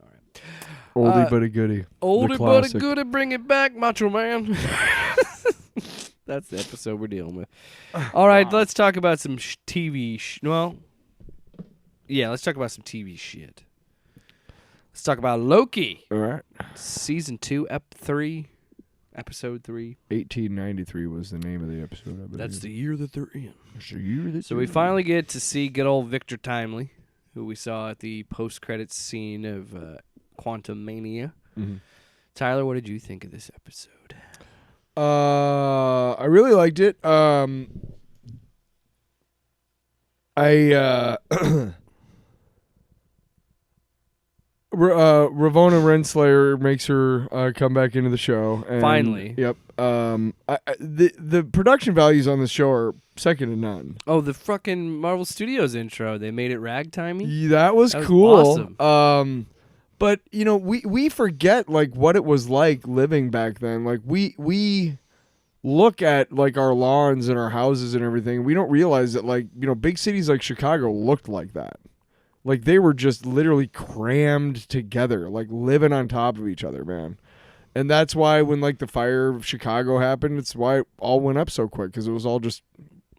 All right. Oldie but a goodie. Oldie but a goodie, bring it back, Macho Man. That's the episode we're dealing with. All right, let's talk about some TV. Let's talk about some TV shit. Let's talk about Loki. All right. Season 2, Episode 3. 1893 was the name of the episode, I believe. That's the year that they're in. So we finally get to see good old Victor Timely, who we saw at the post-credits scene of Quantum Mania. Mm-hmm. Tyler, what did you think of this episode? I really liked it. Ravonna Renslayer makes her come back into the show. And, finally. Yep. The production values on this show are second to none. Oh, the fucking Marvel Studios intro. They made it ragtimey? That was cool. Awesome. But, we forget, like, what it was like living back then. Like, we look at, like, our lawns and our houses and everything. We don't realize that, like, big cities like Chicago looked like that. Like, they were just literally crammed together, like, living on top of each other, man. And that's why when, like, the fire of Chicago happened, it's why it all went up so quick, because it was all just,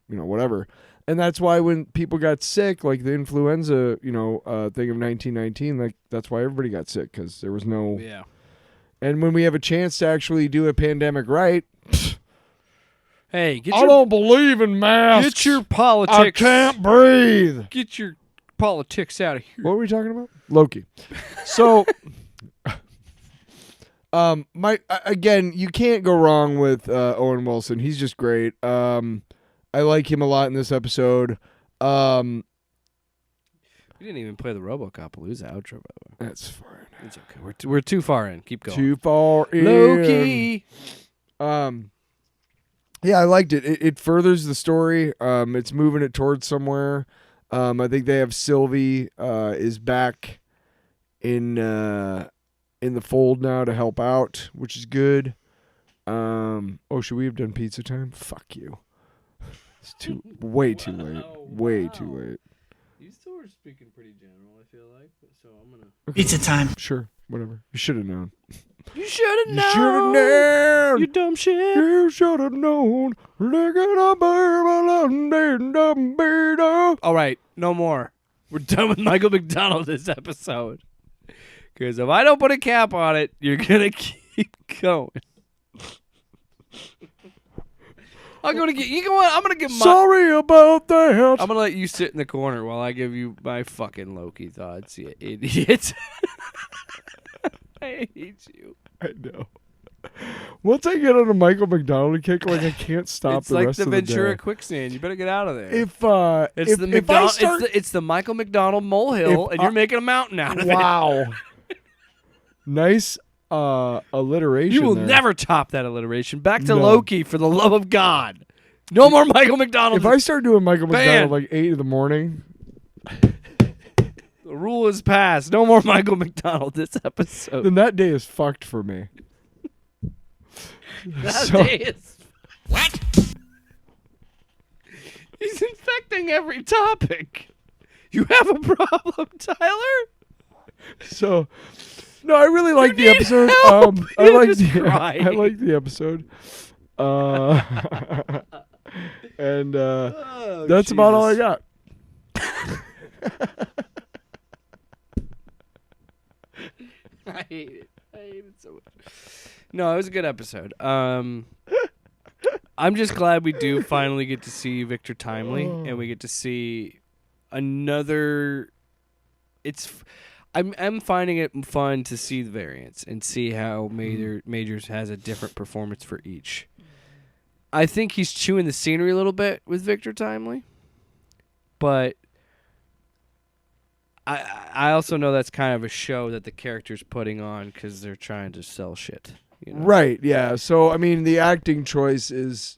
whatever. And that's why when people got sick, like the influenza, thing of 1919, like, that's why everybody got sick, because there was no... Yeah. And when we have a chance to actually do a pandemic right... Hey, I don't believe in masks. Get your politics... I can't breathe. Get your politics out of here. What were we talking about? Loki. So... again, you can't go wrong with Owen Wilson. He's just great. I like him a lot in this episode. We didn't even play the RoboCop-Palooza outro, by the way. That's fine. It's okay. We're too far in. Keep going. Too far in. Loki. Yeah, I liked it. It furthers the story. It's moving it towards somewhere. I think they have Sylvie is back in the fold now to help out, which is good. Should we have done pizza time? Fuck you. It's way too late. Way too late. You still were speaking pretty general, I feel like. So I'm gonna pizza time. Sure, whatever. You should have known. You should have known. You should have known. You dumb shit. You should have known. All right, no more. We're done with Michael McDonald this episode. Because if I don't put a cap on it, you're gonna keep going. I'm gonna get. You know what? I'm gonna give my. Sorry about that. I'm gonna let you sit in the corner while I give you my fucking Loki thoughts, you idiot. I hate you. I know. Once I get on a Michael McDonald kick, like, I can't stop the rest of the day. It's like the Ventura quicksand. You better get out of there. It's the Michael McDonald molehill, and you're making a mountain out of it. Wow. Nice alliteration. You will there. never top that alliteration. Back to Loki, for the love of God. No more Michael McDonald. If I start doing Michael McDonald like 8 a.m, the rule is passed. No more Michael McDonald this episode. Then that day is fucked for me. That day is... What? He's infecting every topic. You have a problem, Tyler? So... No, I really like the episode. I like the episode. And that's about all I got. I hate it so much. No, it was a good episode. I'm just glad we do finally get to see Victor Timely, and we get to see another. I'm finding it fun to see the variants and see how Majors has a different performance for each. I think he's chewing the scenery a little bit with Victor Timely, but I also know that's kind of a show that the character's putting on because they're trying to sell shit. Right, yeah. So, I mean, the acting choice is...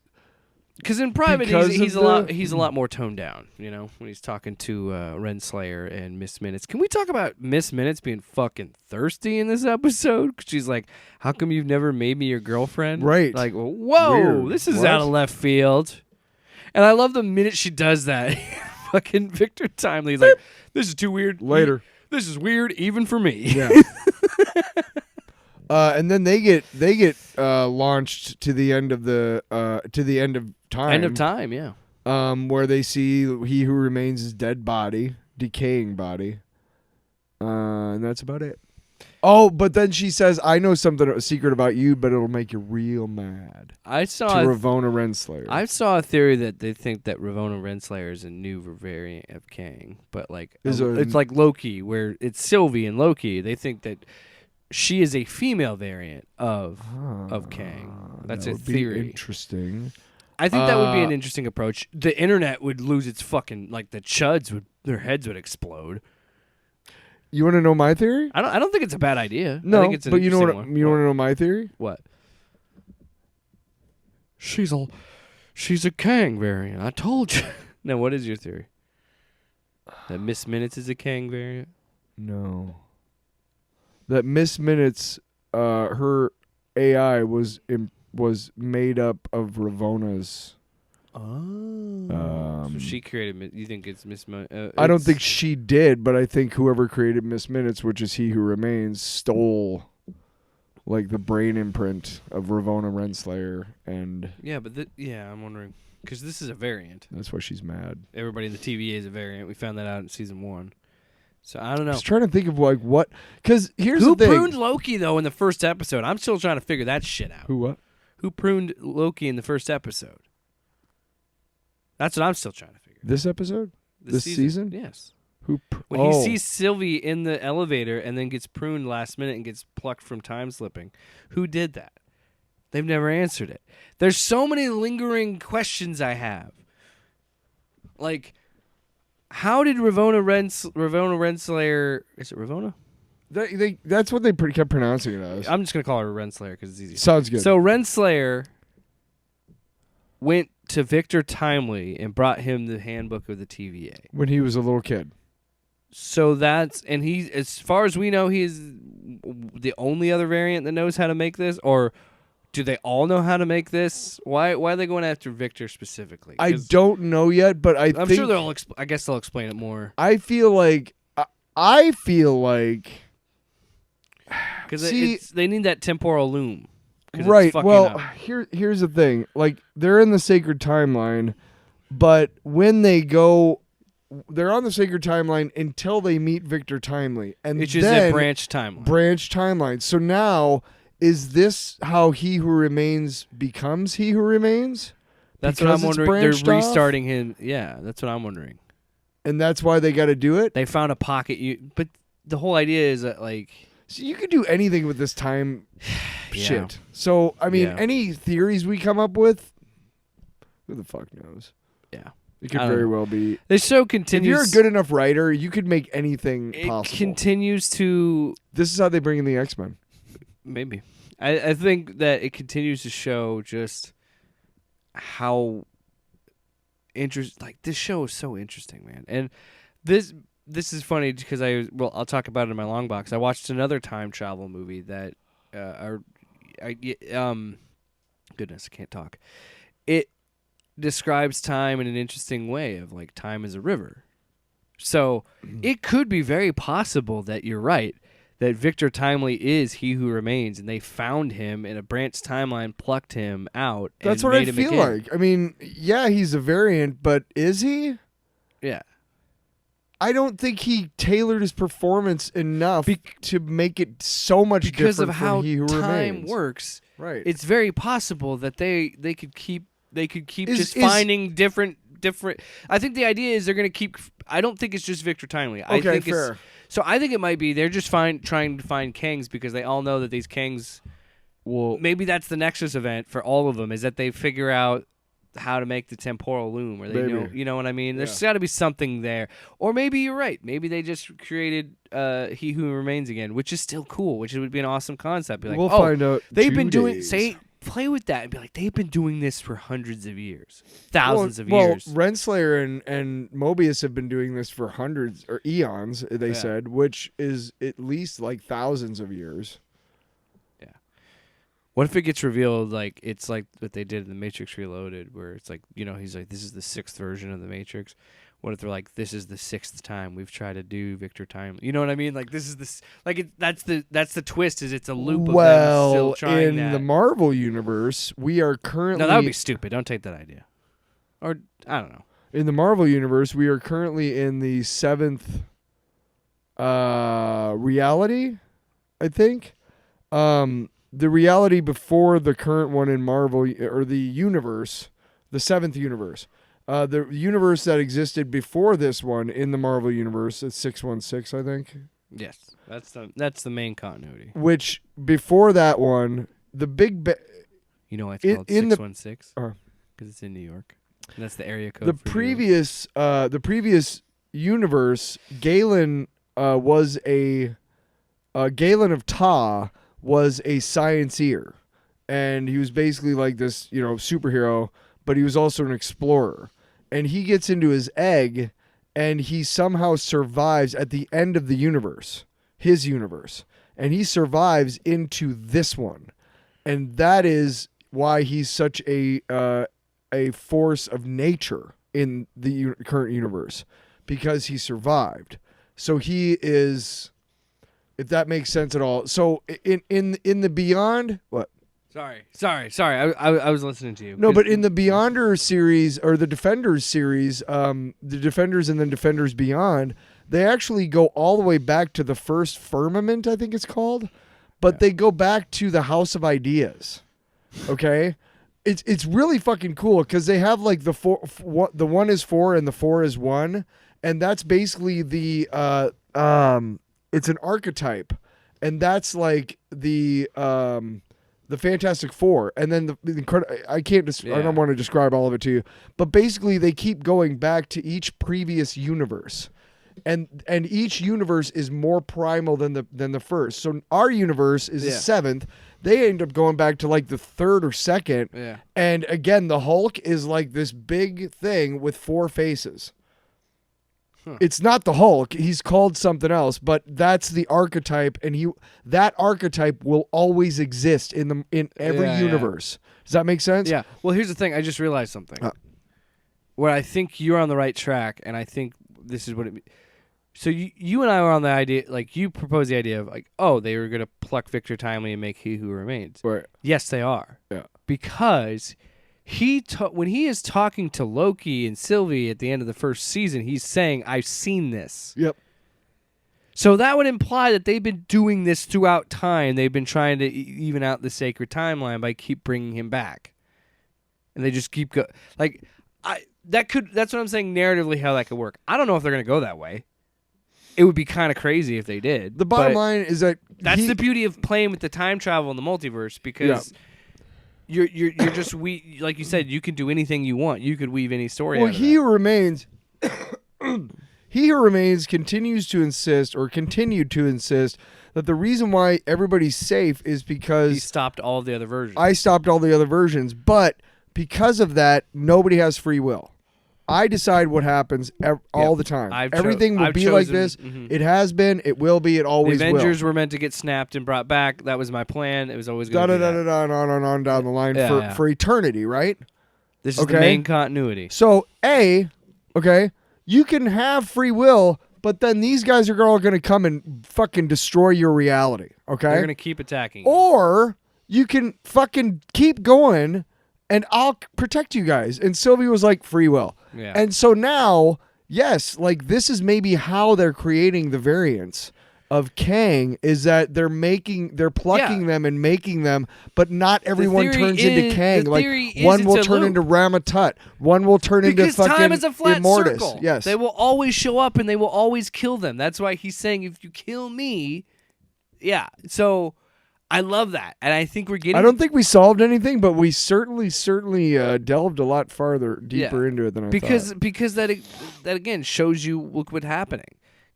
Because in private, he's a lot more toned down, when he's talking to Renslayer and Miss Minutes. Can we talk about Miss Minutes being fucking thirsty in this episode? 'Cause she's like, how come you've never made me your girlfriend? Right. Like, whoa, weird. This is out of left field. And I love the minute she does that. Fucking Victor Timely's like, this is too weird. Later. This is weird even for me. Yeah. And then they get launched to the end of time. End of time, yeah. Where they see he who remains his dead body, decaying body. And that's about it. Oh, but then she says, "I know a secret about you, but it'll make you real mad." I saw to Ravonna Renslayer. I saw a theory that they think that Ravonna Renslayer is a new variant of Kang, but like it's like Loki, where it's Sylvie and Loki. They think that she is a female variant of Kang. That's a theory. Be interesting. I think that would be an interesting approach. The internet would lose its fucking the chuds their heads would explode. You want to know my theory? I don't think it's a bad idea. No, I think it's an but you know what? one. You want to know my theory? What? She's a Kang variant. I told you. Now, what is your theory? That Miss Minutes is a Kang variant? No. That Miss Minutes, her AI was made up of Ravonna's. Oh. So she created. You think it's Miss? I don't think she did, but I think whoever created Miss Minutes, which is He Who Remains, stole like the brain imprint of Ravonna Renslayer, and yeah, but I'm wondering because this is a variant. That's why she's mad. Everybody in the TVA is a variant. We found that out in season 1. So I don't know. I was trying to think of what. Because here's who the thing. pruned Loki though in the first episode. I'm still trying to figure that shit out. Who what? Who pruned Loki in the first episode? That's what I'm still trying to figure out. This episode? This season? Yes. When he sees Sylvie in the elevator and then gets pruned last minute and gets plucked from time slipping. Who did that? They've never answered it. There's so many lingering questions I have. Like, how did Ravonna Renslayer... Is it Ravonna? That's what they kept pronouncing it as. I'm just going to call her Renslayer because it's easy. Sounds good. So Renslayer went to Victor Timely and brought him the handbook of the TVA. When he was a little kid. So he, as far as we know, he is the only other variant that knows how to make this, or do they all know how to make this? Why are they going after Victor specifically? I don't know yet, but I'm sure they'll. I guess they'll explain it more. I feel like because they need that temporal loom. Right. Well, here's the thing. Like, they're in the sacred timeline, but when they go, they're on the sacred timeline until they meet Victor Timely, and which is a branch timeline. Branch timeline. So now, is this how He Who Remains becomes He Who Remains? That's what I'm wondering. They're restarting him. Yeah, that's what I'm wondering. And that's why they got to do it? They found a pocket. But the whole idea is that, like... So you could do anything with this time shit. So, I mean, any theories we come up with, who the fuck knows? Yeah. It could very well be. The show continues... If you're a good enough writer, you could make anything possible. It continues to... This is how they bring in the X-Men. Maybe. I think that it continues to show just how... Like, this show is so interesting, man. And this is funny because I'll talk about it in my long box. I watched another time travel movie that goodness, I can't talk. It describes time in an interesting way of like time is a river. So it could be very possible that you're right, that Victor Timely is He Who Remains, and they found him in a branch timeline, plucked him out. That's what I feel like. I mean, yeah, he's a variant, but is he? Yeah. I don't think he tailored his performance enough to make it so much because different of how from He Who time Remains. works. Right. It's very possible that they could keep finding different. I think the idea is they're going to keep. I don't think it's just Victor Timely. I think fair. So I think it might be they're just trying to find Kangs because they all know that these Kangs. Well, maybe that's the Nexus event for all of them, is that they figure out how to make the temporal loom, or they know, you know what I mean? There's got to be something there. Or maybe you're right. Maybe they just created He Who Remains again, which is still cool, which would be an awesome concept. Be like, we'll find out. They've been doing play with that and be like, they've been doing this for hundreds of years, thousands of years. Well, Renslayer and Mobius have been doing this for hundreds or eons, they said, which is at least like thousands of years. Yeah. What if it gets revealed like it's like what they did in the Matrix Reloaded, where it's like, he's like, this is the 6th version of the Matrix. What if they're like, this is the 6th time we've tried to do Victor Time? You know what I mean? Like this is this like that's the twist. Is it's a loop of them still trying in the Marvel universe, we are currently no, that would be stupid. Don't take that idea. Or I don't know. In the Marvel universe, we are currently in the 7th reality, I think. The reality before the current one in Marvel, or the universe, the 7th universe. The universe that existed before this one in the Marvel universe, it's 616, I think. Yes, that's the main continuity. Which before that one, the big you know why it's called 616? Because it's in New York. And that's the area code. The previous universe, Galen was a Galen of Ta was a scienceer, and he was basically like this, superhero, but he was also an explorer. And he gets into his egg, and he somehow survives at the end of the universe, his universe, and he survives into this one, and that is why he's such a force of nature in the current universe, because he survived. So he is, if that makes sense at all. So in the Beyond, what? Sorry. I was listening to you. No, but in the Beyonder series, or the Defenders series, the Defenders and then Defenders Beyond, they actually go all the way back to the first firmament, I think it's called, but they go back to the House of Ideas. Okay, it's really fucking cool because they have like the 1 is 4 and the 4 is 1, and that's basically the it's an archetype, and that's like the Fantastic Four, and then I don't want to describe all of it to you, but basically they keep going back to each previous universe, and each universe is more primal than the first. So our universe is the 7th. They end up going back to like the 3rd or 2nd, and again the Hulk is like this big thing with 4 faces. It's not the Hulk. He's called something else, but that's the archetype, and that archetype will always exist in every universe. Does that make sense? Yeah. Well, here's the thing. I just realized something. Where I think you're on the right track, and I think this is what it. So you and I were on the idea, like you proposed the idea of like, oh, they were gonna pluck Victor Timely and make He Who Remains. Right. Yes, they are. Yeah. Because when he is talking to Loki and Sylvie at the end of the first season, he's saying, I've seen this. Yep. So that would imply that they've been doing this throughout time. They've been trying to even out the sacred timeline by keep bringing him back. And they just keep go like that's what I'm saying narratively how that could work. I don't know if they're going to go that way. It would be kind of crazy if they did. The bottom line is that that's the beauty of playing with the time travel in the multiverse, because you're just like you said, you can do anything you want. You could weave any story. Well, out of He Who Remains, He Who Remains continued to insist that the reason why everybody's safe is because he stopped all of the other versions. I stopped all the other versions, but because of that, nobody has free will. I decide what happens all the time. Everything will be like this. Mm-hmm. It has been. It will be. It always will. The Avengers were meant to get snapped and brought back. That was my plan. It was always going to be on down the line for eternity, right? This is the main continuity. So, you can have free will, but then these guys are all going to come and fucking destroy your reality, okay? They're going to keep attacking you. Or you can fucking keep going, and I'll protect you guys. And Sylvie was like, free will. Yeah. And so now, yes, like this is maybe how they're creating the variants of Kang, is that they're plucking them and making them, but not everyone turns into Kang. Like one will turn into Ramatut, one will turn into fucking time is a flat Immortus. Circle. Yes, they will always show up and they will always kill them. That's why he's saying, if you kill me, So I love that, and I think we're getting. I don't think we solved anything, but we certainly delved a lot deeper into it than I thought. Because that again shows you look what's happening.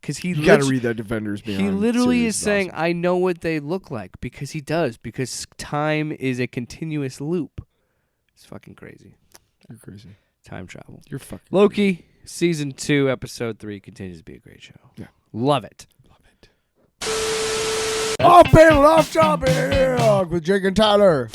Because you got to read that Defenders Beyond. He literally is saying, "I know what they look like," because he does. Because time is a continuous loop. It's fucking crazy. You're crazy. Time travel. You're fucking Loki, crazy. Season 2, Episode 3 continues to be a great show. Yeah, love it. Off panel, off topic with Jake and Tyler.